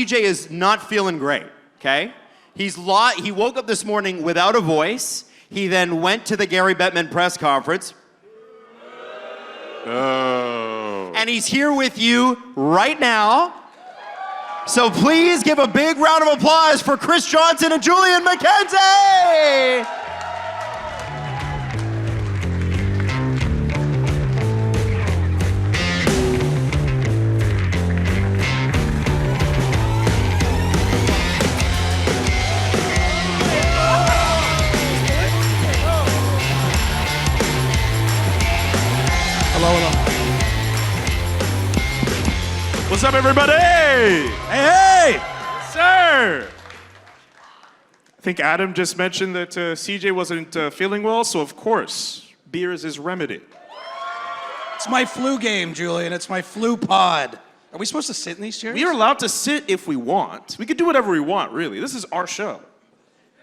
CJ is not feeling great, okay? He woke up this morning without a voice. He then went to the Gary Bettman press conference. Oh. And he's here with you right now. So please give a big round of applause for Chris Johnston and Julian McKenzie! What's up, everybody? Hey! Sir! I think Adam just mentioned that CJ wasn't feeling well, so of course, beer is his remedy. It's my flu game, Julian. It's my flu pod. Are we supposed to sit in these chairs? We are allowed to sit if we want. We can do whatever we want, really. This is our show.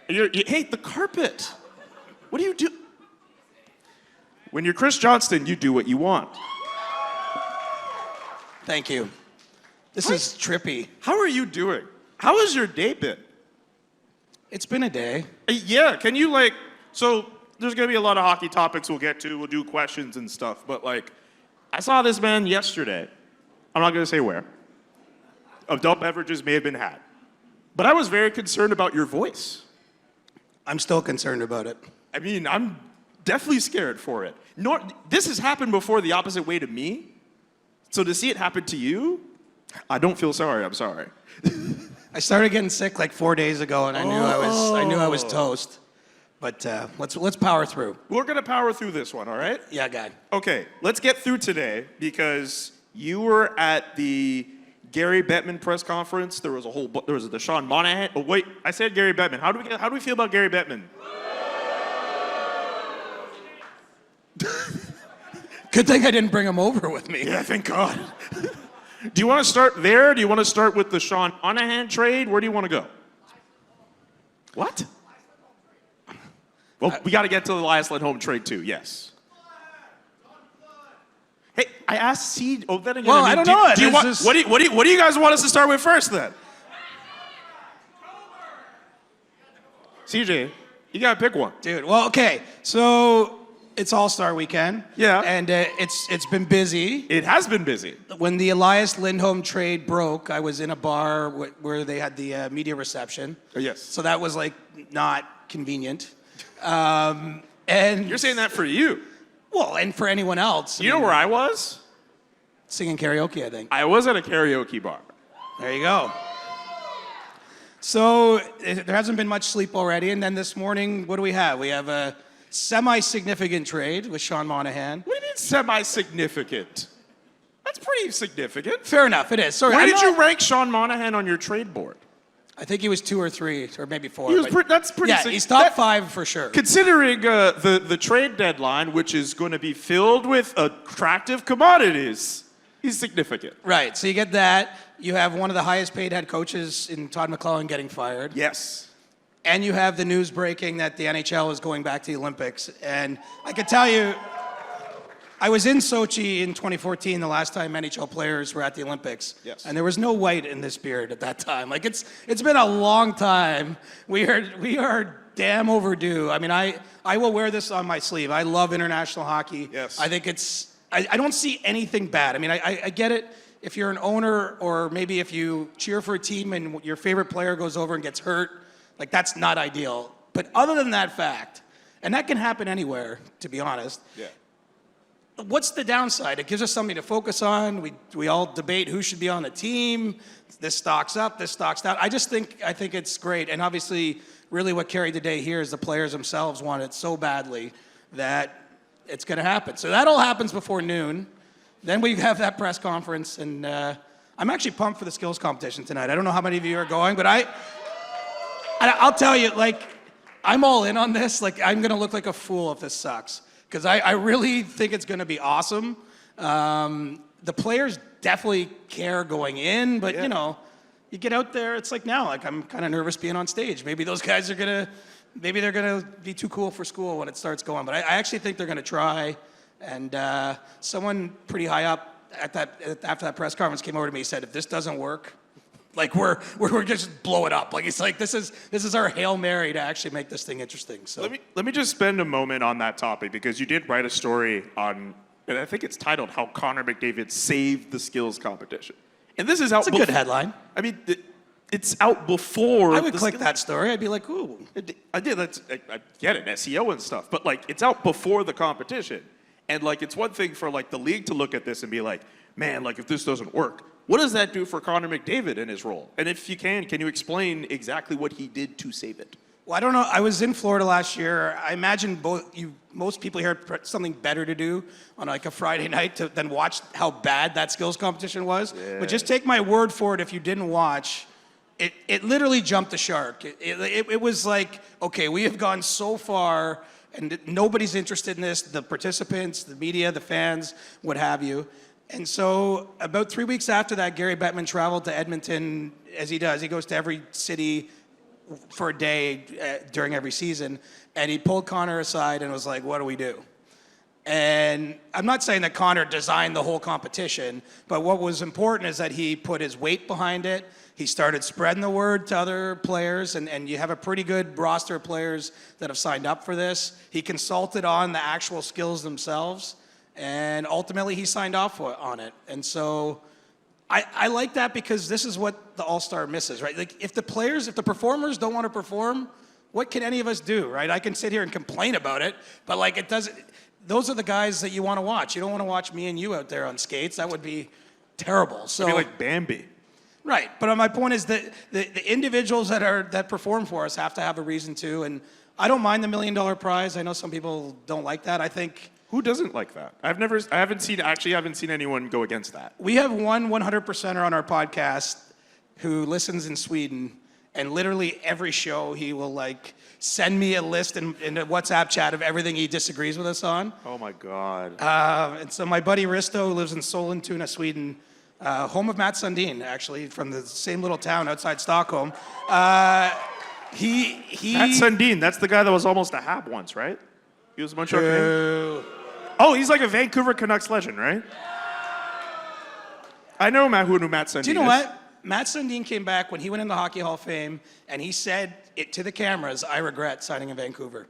Hey, the carpet. What do you do? When you're Chris Johnston, you do what you want. Thank you. This is trippy. How are you doing? How has your day been? It's been a day. Yeah, can you so there's gonna be a lot of hockey topics we'll get to, we'll do questions and stuff, but I saw this man yesterday, I'm not gonna say where, adult beverages may have been had, but I was very concerned about your voice. I'm still concerned about it. I mean, I'm definitely scared for it. This has happened before the opposite way to me, so to see it happen to you, I don't feel sorry, I'm sorry. I started getting sick 4 days ago, and I knew I was toast. But let's power through. We're gonna power through this one, all right? Yeah, guy. Okay, let's get through today because you were at the Gary Bettman press conference. There was the Sean Monahan. Oh wait, I said Gary Bettman. How do we feel about Gary Bettman? Good thing I didn't bring him over with me. Yeah, thank God. Do you want to start there? Do you want to start with the Sean Monahan trade? Where do you want to go? What? Well, we got to get to the Elias Lindholm trade too. Yes. Hey, I asked C. Oh, then again. Well, I don't know. What do you guys want us to start with first then? CJ, you gotta pick one. Dude, well, okay. So it's All-Star weekend. Yeah. And it's been busy. It has been busy. When the Elias Lindholm trade broke, I was in a bar where they had the media reception. Oh, yes. So that was not convenient. And You're saying that for you. Well, and for anyone else. You know where I was? Singing karaoke, I think. I was at a karaoke bar. There you go. So there hasn't been much sleep already. And then this morning, what do we have? We have a semi-significant trade with Sean Monahan. What do you mean semi-significant? That's pretty significant. Fair enough, it is. Sorry, Where did you rank Sean Monahan on your trade board? I think he was 2 or 3, or maybe 4. That's pretty. Yeah, he's top 5 for sure. Considering the trade deadline, which is going to be filled with attractive commodities, he's significant. Right. So you get that. You have one of the highest paid head coaches in Todd McClellan getting fired. Yes. And you have the news breaking that the NHL is going back to the Olympics. And I can tell you, I was in Sochi in 2014, the last time NHL players were at the Olympics. Yes. And there was no white in this beard at that time. It's been a long time. We are damn overdue. I mean, I will wear this on my sleeve. I love international hockey. Yes. I think I don't see anything bad. I mean, I get it. If you're an owner or maybe if you cheer for a team and your favorite player goes over and gets hurt, that's not ideal. But other than that fact, and that can happen anywhere, to be honest. Yeah. What's the downside? It gives us something to focus on. We all debate who should be on the team. This stock's up, this stock's down. I think it's great. And obviously, really what carried the day here is the players themselves want it so badly that it's going to happen. So that all happens before noon. Then we have that press conference, and I'm actually pumped for the skills competition tonight. I don't know how many of you are going, but I'll tell you, I'm all in on this. I'm going to look like a fool if this sucks. Because I really think it's going to be awesome. The players definitely care going in, but you get out there, it's now. I'm kind of nervous being on stage. Maybe those guys maybe they're gonna be too cool for school when it starts going. But I actually think they're gonna try. And someone pretty high up after that press conference came over to me and said, if this doesn't work, Like we're just blow it up. Like it's like this is our Hail Mary to actually make this thing interesting. So Let me just spend a moment on that topic because you did write a story on, and I think it's titled "How Connor McDavid Saved the Skills Competition." And this is out. it's a good headline. I mean, it's out before. I would click that story. I'd be like, ooh. I did. I get it, SEO and stuff, but like it's out before the competition, and like it's one thing for like the league to look at this and be like, man, like if this doesn't work, what does that do for Connor McDavid in his role? And if you can you explain exactly what he did to save it? Well, I don't know. I was in Florida last year. I imagine most people here had something better to do on like a Friday night than watch how bad that skills competition was. Yeah. But just take my word for it if you didn't watch. It literally jumped the shark. It was like, okay, we have gone so far and nobody's interested in this, the participants, the media, the fans, what have you. And so about 3 weeks after that, Gary Bettman traveled to Edmonton, as he does. He goes to every city for a day during every season. And he pulled Connor aside and was like, what do we do? And I'm not saying that Connor designed the whole competition, but what was important is that he put his weight behind it. He started spreading the word to other players, and you have a pretty good roster of players that have signed up for this. He consulted on the actual skills themselves, and ultimately he signed off on it. And so I like that because this is what the All-Star misses, right? Like if the performers don't want to perform, what can any of us do, right? I can sit here and complain about it, but like it doesn't. Those are the guys that you want to watch. You don't want to watch me and you out there on skates. That would be terrible. So it'd be like Bambi. Right, but my point is that the individuals that perform for us have to have a reason to, and I don't mind the $1 million prize. I know some people don't like that. I think who doesn't like that? I haven't seen anyone go against that. We have one 100%er on our podcast who listens in Sweden, and literally every show he will like send me a list in a WhatsApp chat of everything he disagrees with us on. Oh my God. And so my buddy Risto, who lives in Sollentuna, Sweden. Home of Matt Sundin, actually, from the same little town outside Stockholm. He Matt Sundin, that's the guy that was almost a Hab once, right? He was a Montreal Canadiens. Oh, he's like a Vancouver Canucks legend, right? I know who Matt Sundin is. Do you know what? Matt Sundin came back when he went in the Hockey Hall of Fame, and he said it to the cameras, I regret signing in Vancouver.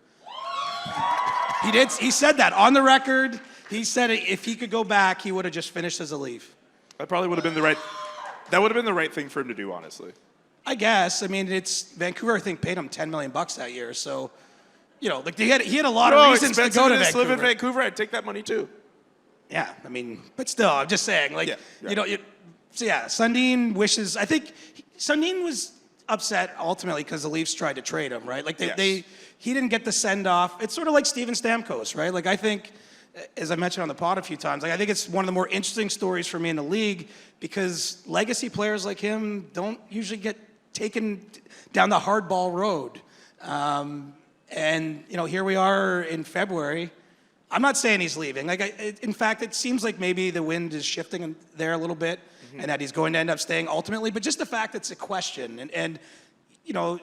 He did. He said that on the record. He said if he could go back, he would have just finished as a Leaf. That probably would have been the right thing for him to do, honestly. I guess. I mean, it's Vancouver. I think paid him $10 million that year. So, you know, like he had a lot of reasons to go to Vancouver. Live in Vancouver, I'd take that money too. Yeah, I mean, but still, I'm just saying, like, you know, so yeah, Sundin wishes. I think Sundin was upset ultimately because the Leafs tried to trade him, right? Like he didn't get the send off. It's sort of like Steven Stamkos, right? Like I think. As I mentioned on the pod a few times, like I think it's one of the more interesting stories for me in the league because legacy players like him don't usually get taken down the hardball road. And you know, here we are in February. I'm not saying he's leaving. Like, in fact, it seems like maybe the wind is shifting there a little bit, and that he's going to end up staying ultimately. But just the fact that it's a question, and you know.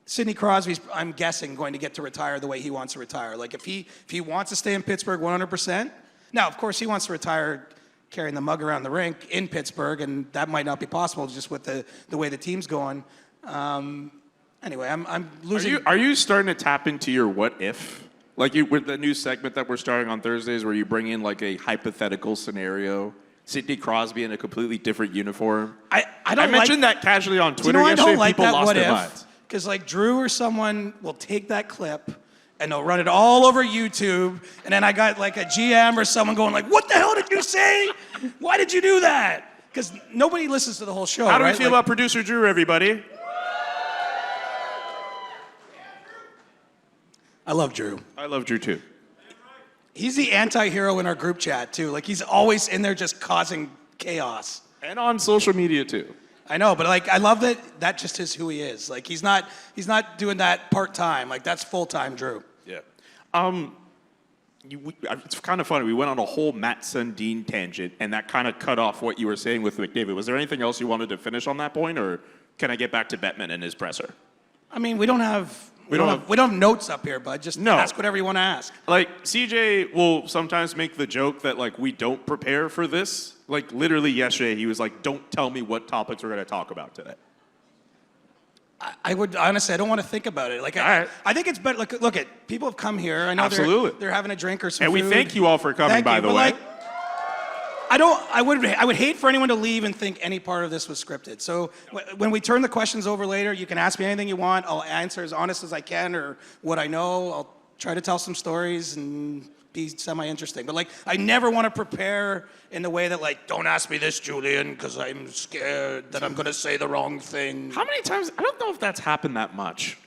Sidney Crosby's, I'm guessing, going to get to retire the way he wants to retire. Like, if he wants to stay in Pittsburgh 100%, now, of course, he wants to retire carrying the mug around the rink in Pittsburgh, and that might not be possible just with the way the team's going. Anyway, I'm losing. Are you starting to tap into your what if? Like with the new segment that we're starting on Thursdays where you bring in like a hypothetical scenario. Sidney Crosby in a completely different uniform. I mentioned that casually on Twitter yesterday. I don't like people that lost what their if. minds. Because like Drew or someone will take that clip and they'll run it all over YouTube, and then I got like a GM or someone going like, "What the hell did you say? Why did you do that?" Because nobody listens to the whole show. How do right? we feel about producer Drew, everybody? I love Drew. I love Drew too. He's the anti-hero in our group chat too. Like he's always in there just causing chaos. And on social media too. I know, but like I love that just is who he is. Like he's not doing that part-time. Like that's full-time Drew. Yeah. It's kind of funny. We went on a whole Matt Sundin tangent, and that kind of cut off what you were saying with McDavid. Was there anything else you wanted to finish on that point, or can I get back to Bettman and his presser? I mean, we don't have We don't have notes up here, bud. Just ask whatever you want to ask. Like, CJ will sometimes make the joke that, like, we don't prepare for this. Like, literally yesterday, he was like, don't tell me what topics we're going to talk about today. I would, honestly, I don't want to think about it. Like, I think it's better. Look at people have come here. I know they're having a drink or some and food. we thank you all for coming, by the way. Like, I would hate for anyone to leave and think any part of this was scripted. So when we turn the questions over later, you can ask me anything you want. I'll answer as honest as I can, or what I know. I'll try to tell some stories and be semi-interesting. But, like, I never want to prepare in the way that, like, don't ask me this, Julian, because I'm scared that I'm going to say the wrong thing. How many times? I don't know if that's happened that much.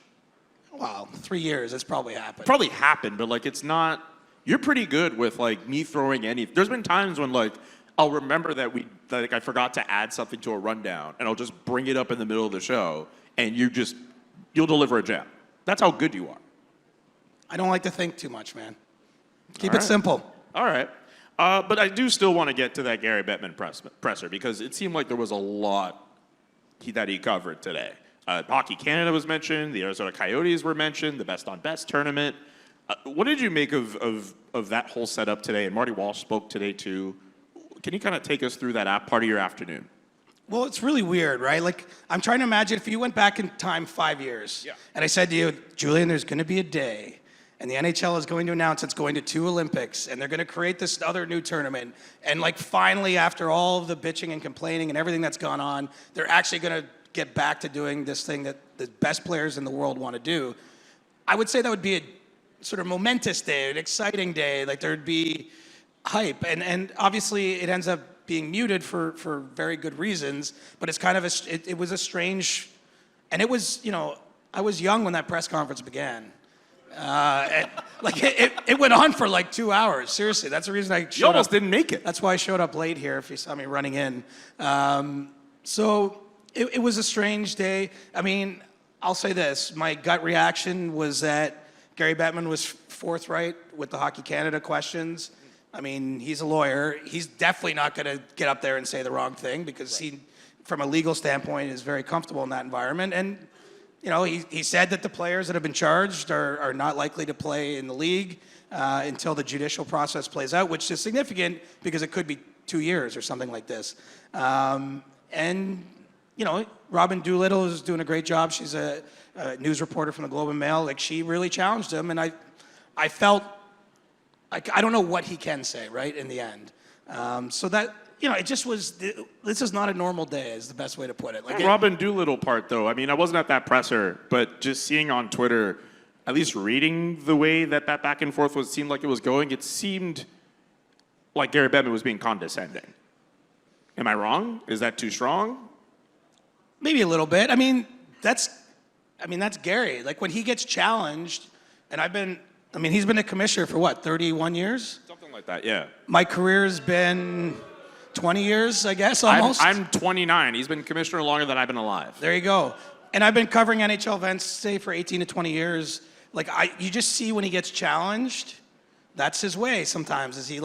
Wow, 3 years, it's probably happened. Probably happened, but, like, it's not. You're pretty good with, like, me throwing any. There's been times when, like, I'll remember that I forgot to add something to a rundown, and I'll just bring it up in the middle of the show, and you'll deliver a gem. That's how good you are. I don't like to think too much, man. Keep it simple. All right. But I do still want to get to that Gary Bettman presser, because it seemed like there was a lot that he covered today. Hockey Canada was mentioned. The Arizona Coyotes were mentioned. The Best on Best tournament. What did you make of that whole setup today? And Marty Walsh spoke today too. Can you kind of take us through that part of your afternoon? Well, it's really weird, right? Like, I'm trying to imagine if you went back in time 5 years, and I said to you, Julian, there's going to be a day, and the NHL is going to announce it's going to 2 Olympics, and they're going to create this other new tournament, and, like, finally, after all of the bitching and complaining and everything that's gone on, they're actually going to get back to doing this thing that the best players in the world want to do. I would say that would be a sort of momentous day, an exciting day. Like, there'd be hype, and obviously it ends up being muted for very good reasons, but it's kind of it was a strange, and it was, I was young when that press conference began. It went on for like 2 hours. Seriously, that's the reason I showed You almost up. didn't make it. That's why I showed up late here, if you saw me running in. So it was a strange day. I mean, I'll say this. My gut reaction was that Gary Bettman was forthright with the Hockey Canada questions. I mean, he's a lawyer. He's definitely not going to get up there and say the wrong thing, because he, from a legal standpoint, is very comfortable in that environment. And, he said that the players that have been charged are not likely to play in the league until the judicial process plays out, which is significant because it could be 2 years or something like this. And, Robin Doolittle is doing a great job. She's a news reporter from the Globe and Mail. Like, she really challenged him, and I felt I don't know what he can say, right, in the end. So that, it just was, this is not a normal day, is the best way to put it. Like, Robin Doolittle part, though, I mean, I wasn't at that presser, but just seeing on Twitter, at least reading the way that back and forth seemed like it was going, it seemed like Gary Bettman was being condescending. Am I wrong? Is that too strong? Maybe a little bit. I mean, that's Gary. Like, when he gets challenged, and he's been a commissioner for what, 31 years? Something like that, yeah. My career's been 20 years, I guess, almost. I'm 29. He's been commissioner longer than I've been alive. There you go. And I've been covering NHL events, say, for 18 to 20 years. Like, you just see when he gets challenged, that's his way sometimes, is he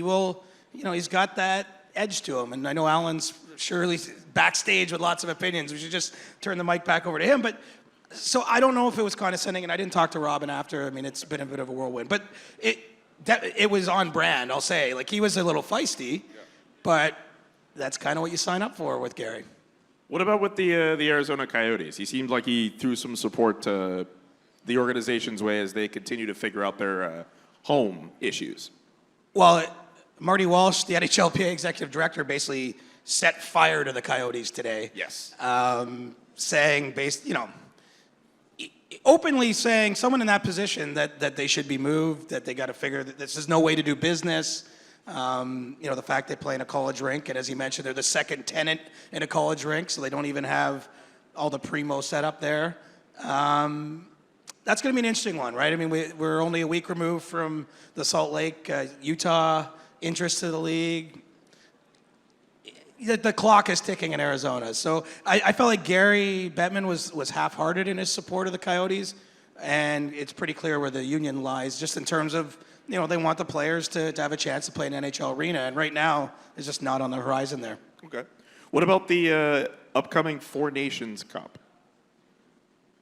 will, he's got that edge to him. And I know Alan's surely backstage with lots of opinions. We should just turn the mic back over to him. But so I don't know if it was condescending, and I didn't talk to Robin after. I mean, it's been a bit of a whirlwind. But it was on brand, I'll say. Like, he was a little feisty, but that's kind of what you sign up for with Gary. What about with the Arizona Coyotes? He seemed like he threw some support to the organization's way as they continue to figure out their home issues. Well, Marty Walsh, the NHLPA executive director, basically set fire to the Coyotes today. Yes. Saying, openly saying, someone in that position, that they should be moved, that they got to figure that this is no way to do business. The fact they play in a college rink, and as he mentioned, they're the second tenant in a college rink, so they don't even have all the primo set up there. That's going to be an interesting one, right? I mean, we're only a week removed from the Salt Lake, Utah interest to the league. The clock is ticking in Arizona. So I felt like Gary Bettman was half-hearted in his support of the Coyotes, and it's pretty clear where the union lies, just in terms of, they want the players to have a chance to play in an NHL arena, and right now, it's just not on the horizon there. Okay. What about the upcoming Four Nations Cup?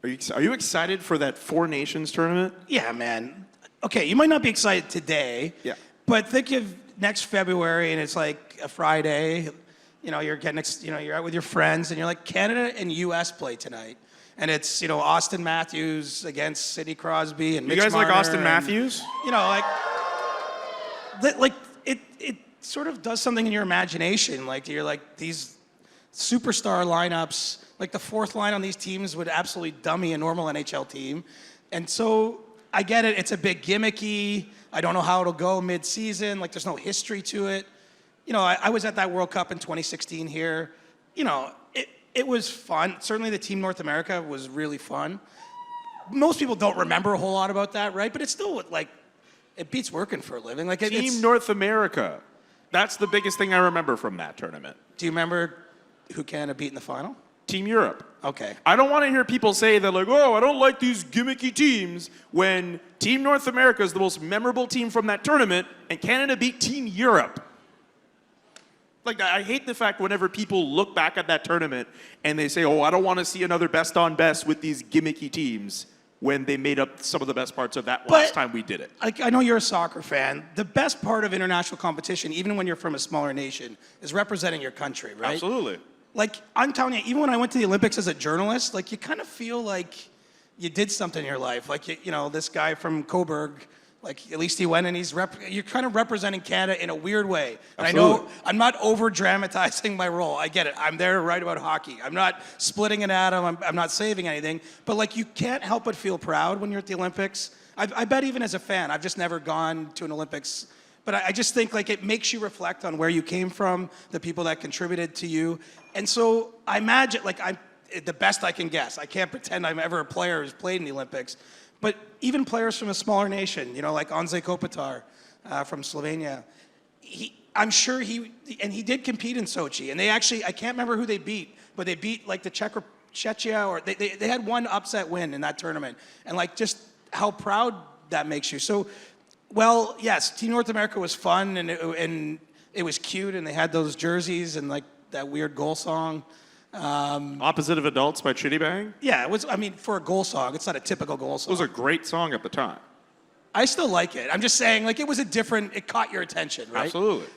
Are you excited for that Four Nations tournament? Yeah, man. Okay, you might not be excited today. Yeah. But think of next February, and it's like a Friday. You're you're out with your friends, and you're like, Canada and U.S. play tonight. And it's, Austin Matthews against Sidney Crosby and Mitch You guys Marner like Austin and, Matthews? It sort of does something in your imagination. Like, you're like, these superstar lineups, like the fourth line on these teams would absolutely dummy a normal NHL team. And so I get it. It's a bit gimmicky. I don't know how it'll go mid-season. Like, there's no history to it. I was at that World Cup in 2016 here. It was fun. Certainly the Team North America was really fun. Most people don't remember a whole lot about that, right? But it's still, like, it beats working for a living. Like, Team North America. That's the biggest thing I remember from that tournament. Do you remember who Canada beat in the final? Team Europe. Okay. I don't want to hear people say that, like, oh, I don't like these gimmicky teams, when Team North America is the most memorable team from that tournament, and Canada beat Team Europe. Like, I hate the fact whenever people look back at that tournament and they say, oh, I don't want to see another best on best with these gimmicky teams, when they made up some of the best parts of that last time we did it. I know you're a soccer fan. The best part of international competition, even when you're from a smaller nation, is representing your country, right? Absolutely. Like, I'm telling you, even when I went to the Olympics as a journalist, like, you kind of feel like you did something in your life. Like, this guy from Coburg, like, at least he went and you're kind of representing Canada in a weird way. And Absolutely. I know I'm not over-dramatizing my role. I get it. I'm there to write about hockey. I'm not splitting an atom. I'm not saving anything. But, like, you can't help but feel proud when you're at the Olympics. I bet even as a fan, I've just never gone to an Olympics. But I just think, like, it makes you reflect on where you came from, the people that contributed to you. And so I imagine, like, I'm the best I can guess. I can't pretend I'm ever a player who's played in the Olympics. But even players from a smaller nation, like Anze Kopitar from Slovenia, I'm sure he did compete in Sochi. And they actually, I can't remember who they beat, but they beat, like, the Czechia, or they had one upset win in that tournament. And, like, just how proud that makes you. So, well, yes, Team North America was fun, and it was cute, and they had those jerseys and, like, that weird goal song. Opposite of Adults by Chitty Bang? Yeah, it was, for a goal song, it's not a typical goal song. It was a great song at the time. I still like it. I'm just saying, like, it caught your attention, right? Absolutely.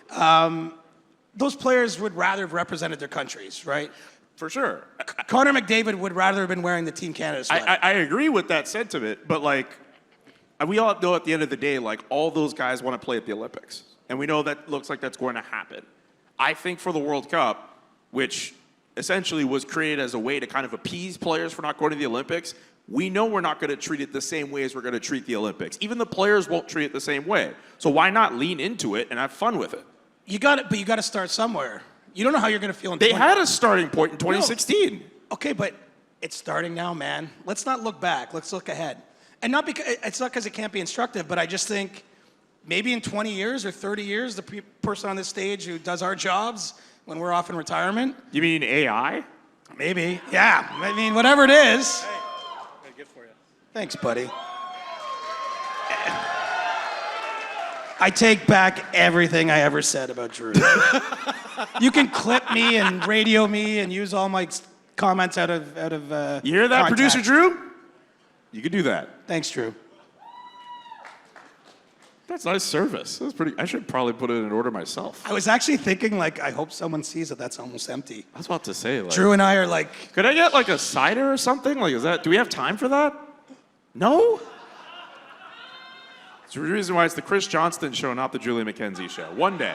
Those players would rather have represented their countries, right? For sure. Connor McDavid would rather have been wearing the Team Canada sweater. I agree with that sentiment, but, like, we all know at the end of the day, like, all those guys want to play at the Olympics. And we know that looks like that's going to happen. I think for the World Cup, which essentially was created as a way to kind of appease players for not going to the Olympics, we know we're not going to treat it the same way as we're going to treat the Olympics. Even the players won't treat it the same way. So why not lean into it and have fun with it? But you got to start somewhere. You don't know how you're going to feel in They had a starting point in 2016. No. Okay, but it's starting now, man. Let's not look back. Let's look ahead. And it's not because it can't be instructive, but I just think maybe in 20 years or 30 years, the person on this stage who does our jobs when we're off in retirement. You mean AI? Maybe. Yeah. Whatever it is. Hey, got a gift for you. Thanks, buddy. I take back everything I ever said about Drew. You can clip me and radio me and use all my comments out of You hear that, context. Producer Drew? You can do that. Thanks, Drew. That's nice service. That's pretty. I should probably put it in order myself. I was actually thinking, like, I hope someone sees that that's almost empty. I was about to say, like, Drew and I are like, could I get, like, a cider or something? Like, do we have time for that? No? It's the reason why it's the Chris Johnston Show, not the Julie McKenzie Show. One day.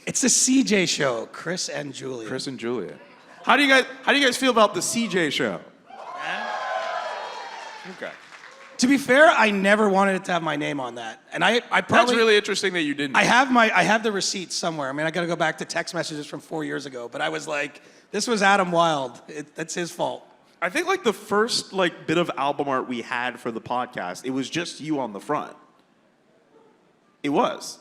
it's the CJ Show, Chris and Julia. Chris and Julia. How do you guys feel about the CJ Show? Okay. To be fair, I never wanted it to have my name on that, and I probably. That's really interesting that you didn't. I have the receipt somewhere. I got to go back to text messages from 4 years ago, but I was like, this was Adam Wilde. That's his fault. I think, like, the first, like, bit of album art we had for the podcast, it was just you on the front. It was.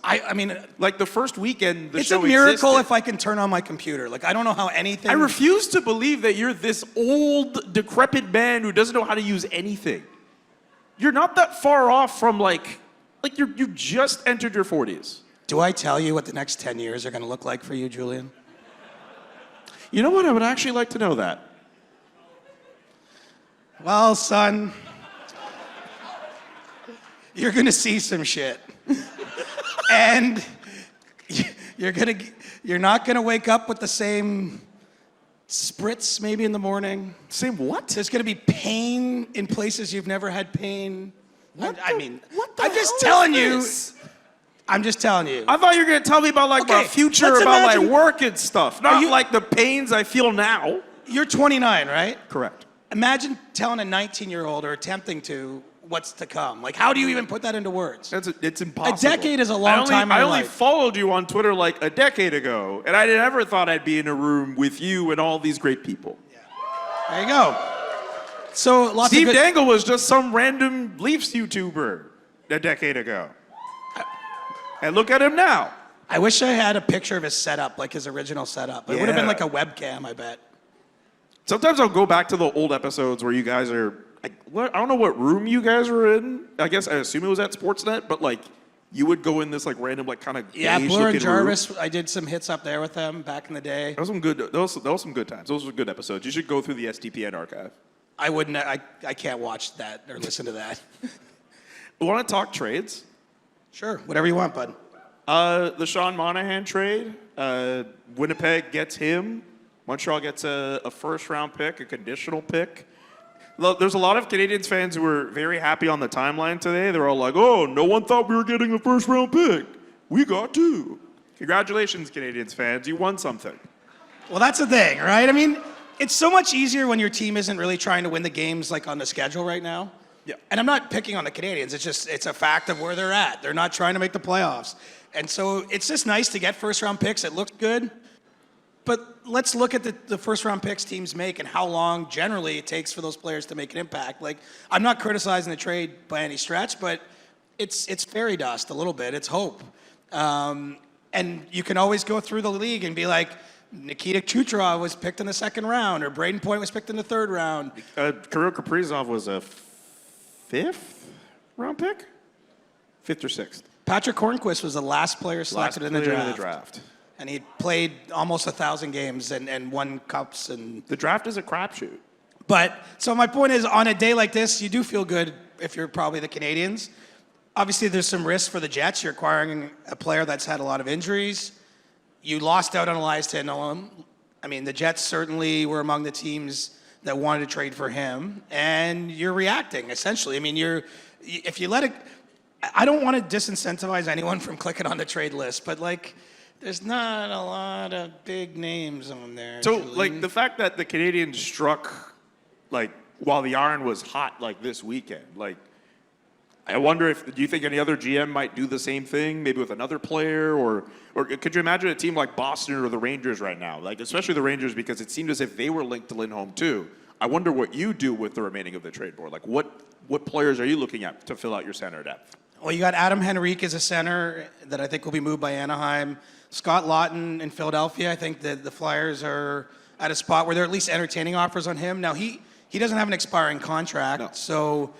Like, the first weekend the it's show a miracle existed. if I can turn on my computer. Like, I don't know how anything. I refuse to believe that you're this old, decrepit man who doesn't know how to use anything. You're not that far off from, like you just entered your 40s. Do I tell you what the next 10 years are going to look like for you, Julian? You know what? I would actually like to know that. Well, son, you're gonna see some shit, and you're not gonna wake up with the same spritz maybe in the morning. Same what? There's gonna be pain in places you've never had pain. What I'm hell just telling is you. this? I'm just telling you. I thought you were gonna tell me about like my Okay, future, let's about my imagine- work and stuff, not you- like the pains I feel now. You're 29, right? Correct. Imagine telling a 19-year-old or attempting to what's to come. Like, how do you even put that into words? It's impossible. A decade is a long time in I your only life. followed you on Twitter like a decade ago, and I never thought I'd be in a room with you and all these great people. There you go. So lots Steve of good, Dangle was just some random Leafs YouTuber a decade ago. And look at him now. I wish I had a picture of his setup, like his original setup. It would have been Yeah. like a webcam, I bet. Sometimes I'll go back to the old episodes where you guys are, I don't know what room you guys were in. I guess I assume it was at Sportsnet, but like you would go in this like random like kind of Yeah, beige Blur and looking Jarvis, room. I did some hits up there with them back in the day. That was some good. Those was some good times. Those were good episodes. You should go through the SDPN archive. I wouldn't, I can't watch that or listen to that. Want to talk trades? Sure, whatever you want, bud. The Sean Monahan trade. Winnipeg gets him. Montreal gets a first-round pick, a conditional pick. There's a lot of Canadiens fans who were very happy on the timeline today. They're all like, oh, no one thought we were getting a first-round pick. We got two. Congratulations, Canadiens fans. You won something. Well, that's the thing, right? I mean, it's so much easier when your team isn't really trying to win the games like on the schedule right now. Yeah. And I'm not picking on the Canadiens. It's a fact of where they're at. They're not trying to make the playoffs. And so it's just nice to get first-round picks. It looks good. But let's look at the first-round picks teams make and how long generally it takes for those players to make an impact. Like, I'm not criticizing the trade by any stretch, but it's fairy dust a little bit. It's hope. And you can always go through the league and be like, Nikita Kucherov was picked in the second round, or Braden Point was picked in the third round. Kirill Kaprizov was a fifth-round pick? Fifth or sixth? Patrick Hornquist was the last player selected in the draft. And he played almost 1,000 games and won cups. And The draft is a crapshoot. But, so my point is, on a day like this, you do feel good if you're probably the Canadiens. Obviously, there's some risk for the Jets. You're acquiring a player that's had a lot of injuries. You lost out on Elias Lindholm. I mean, the Jets certainly were among the teams that wanted to trade for him. And you're reacting, essentially. I mean, if you let it... I don't want to disincentivize anyone from clicking on the trade list, but, like... There's not a lot of big names on there. So, Julian. like, the fact that the Canadiens struck, like, while the iron was hot, like, this weekend, like, I wonder do you think any other GM might do the same thing, maybe with another player, or could you imagine a team like Boston or the Rangers right now, like, especially the Rangers, because it seemed as if they were linked to Lindholm, too. I wonder what you do with the remaining of the trade board. Like, what players are you looking at to fill out your center depth? Well, you got Adam Henrique as a center that I think will be moved by Anaheim. Scott Lawton in Philadelphia. I think that the Flyers are at a spot where they're at least entertaining offers on him. Now, he doesn't have an expiring contract, so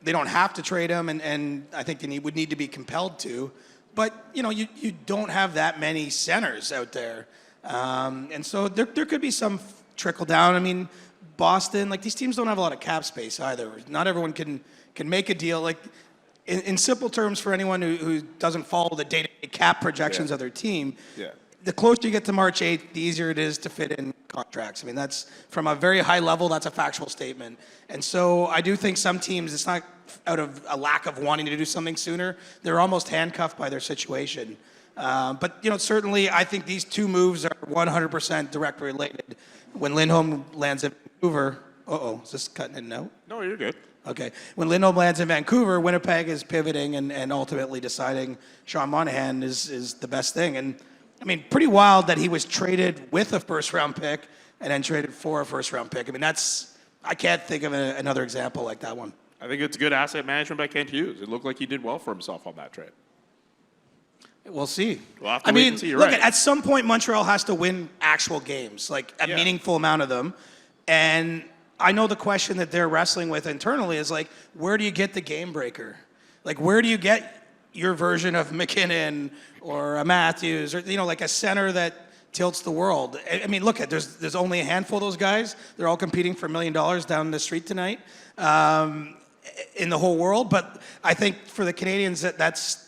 they don't have to trade him, and I think they would need to be compelled to. But, you know, you don't have that many centers out there. And so there could be some trickle down. I mean, Boston, like, these teams don't have a lot of cap space either. Not everyone can make a deal. Like, in simple terms, for anyone who doesn't follow the day-to-day cap projections of their team, the closer you get to March 8th, the easier it is to fit in contracts. I mean, that's from a very high level, that's a factual statement. And so I do think some teams, it's not out of a lack of wanting to do something sooner. They're almost handcuffed by their situation. But, you know, certainly I think these two moves are 100% direct related. When Lindholm lands in Vancouver, is this cutting in and out? No, you're good. Okay. When Lindholm lands in Vancouver, Winnipeg is pivoting and ultimately deciding Sean Monahan is the best thing. And, I mean, pretty wild that he was traded with a first-round pick and then traded for a first-round pick. I mean, I can't think of another example like that one. I think it's good asset management by Kent Hughes. It looked like he did well for himself on that trade. We'll see. We'll have to wait and see. You're right. At some point, Montreal has to win actual games, like a meaningful amount of them. And I know the question that they're wrestling with internally is like, where do you get the game breaker? Like, where do you get your version of McKinnon or a Matthews or, you know, like a center that tilts the world. I mean, look at there's only a handful of those guys. They're all competing for $1 million down the street tonight in the whole world. But I think for the Canadians, that's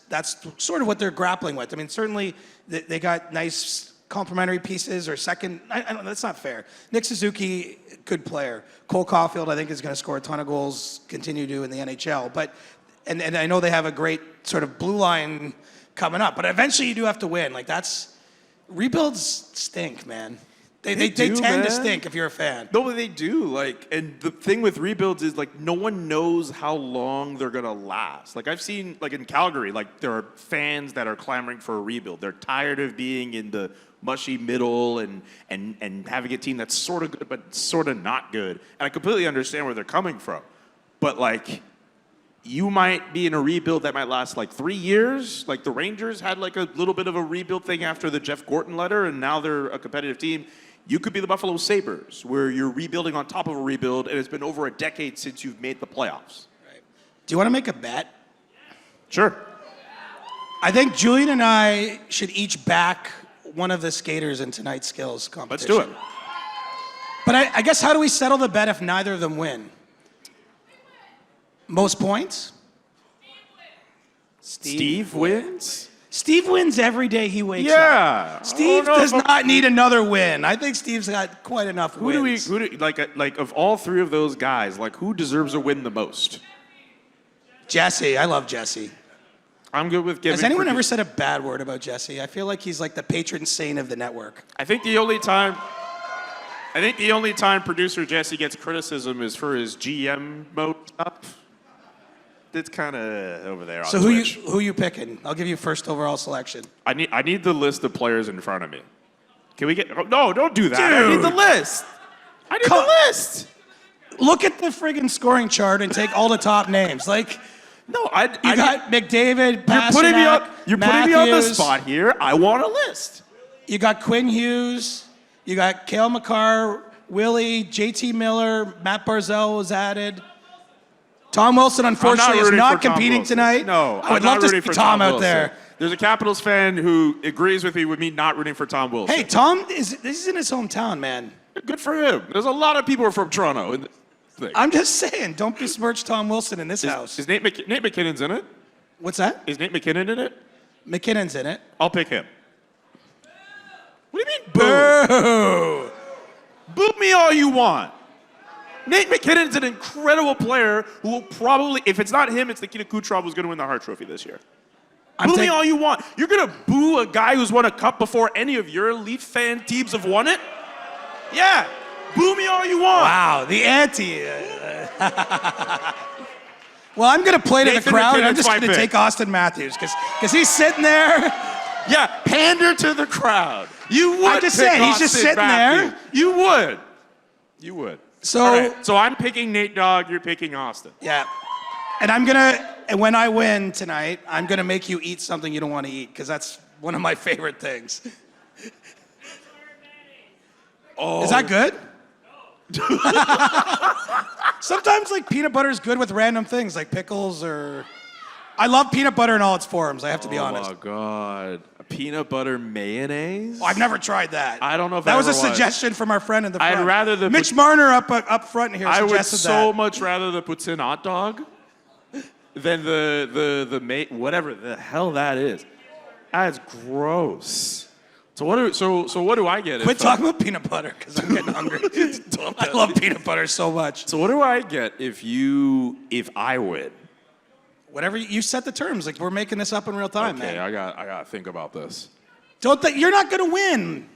sort of what they're grappling with. I mean, certainly they got nice complementary pieces or second. I don't know, that's not fair. Nick Suzuki, good player. Cole Caulfield, I think, is going to score a ton of goals, continue to in the NHL. But and I know they have a great sort of blue line coming up. But eventually, you do have to win. Like rebuilds stink, man. They tend to stink if you're a fan. No, but they do. Like, and the thing with rebuilds is like no one knows how long they're gonna last. Like I've seen, like in Calgary, like there are fans that are clamoring for a rebuild. They're tired of being in the mushy middle and having a team that's sort of good but sort of not good. And I completely understand where they're coming from. But like, you might be in a rebuild that might last like 3 years. Like the Rangers had like a little bit of a rebuild thing after the Jeff Gorton letter, and now they're a competitive team. You could be the Buffalo Sabres, where you're rebuilding on top of a rebuild, and it's been over a decade since you've made the playoffs. Right. Do you want to make a bet? Sure. I think Julian and I should each back one of the skaters in tonight's skills competition. Let's do it. But I guess how do we settle the bet if neither of them win? Most points? Steve wins? Steve wins every day he wakes Yeah. up. Steve does not need another win. I think Steve's got quite enough wins. Who do like of all three of those guys, like who deserves a win the most? Jesse. I love Jesse. I'm good with giving. Has anyone ever said a bad word about Jesse? I feel like he's like the patron saint of the network. I think the only time producer Jesse gets criticism is for his GM mode stuff. It's kind of over there. So who you picking? I'll give you first overall selection. I need the list of players in front of me. Can we get? Oh, no, don't do that. Dude. I need the list. I need the list. Look at the friggin' scoring chart and take all the top names. Like, no, you got McDavid, Pasternak, You're putting me on the spot here. I want a list. You got Quinn Hughes. You got Cale Makar, Willie, JT Miller, Matt Barzal was added. Tom Wilson, unfortunately, is not competing tonight. No, I would love to see Tom out there. There's a Capitals fan who agrees with me not rooting for Tom Wilson. Hey, Tom, this is in his hometown, man. Good for him. There's a lot of people who are from Toronto in this thing. I'm just saying, don't besmirch Tom Wilson in this house. Is Nate McKinnon's in it? What's that? Is Nate McKinnon in it? McKinnon's in it. I'll pick him. What do you mean, boo? Boo me all you want. Nate McKinnon's an incredible player who will probably, if it's not him, it's Nikita Kucherov who's going to win the Hart Trophy this year. Boo me all you want. You're going to boo a guy who's won a cup before any of your Leaf fan teams have won it? Yeah. Boo me all you want. Wow, the ante. Well, I'm going to play to the crowd, and I'm just going to take Austin Matthews because he's sitting there. Yeah, pander to the crowd. You would. I'm just saying, he's just sitting there. You would. You would. So, right. So I'm picking Nate Dogg, you're picking Austin. Yeah. And when I win tonight, I'm going to make you eat something you don't want to eat because that's one of my favorite things. Oh. Is that good? Sometimes like peanut butter is good with random things like pickles or... I love peanut butter in all its forms, I have to be honest. Oh, my God. Peanut butter mayonnaise? Oh, I've never tried that. I don't know if that was a suggestion from our friend in the front. I'd rather the... Mitch Marner up front here suggested that. I would so much rather the poutine hot dog than the whatever the hell that is. That's gross. So what do I get? Quit talking about peanut butter because I'm getting hungry. I love peanut butter so much. So what do I get if I win? Whatever you set the terms. Like we're making this up in real time, man. Okay, I got to think about this. You're not going to win.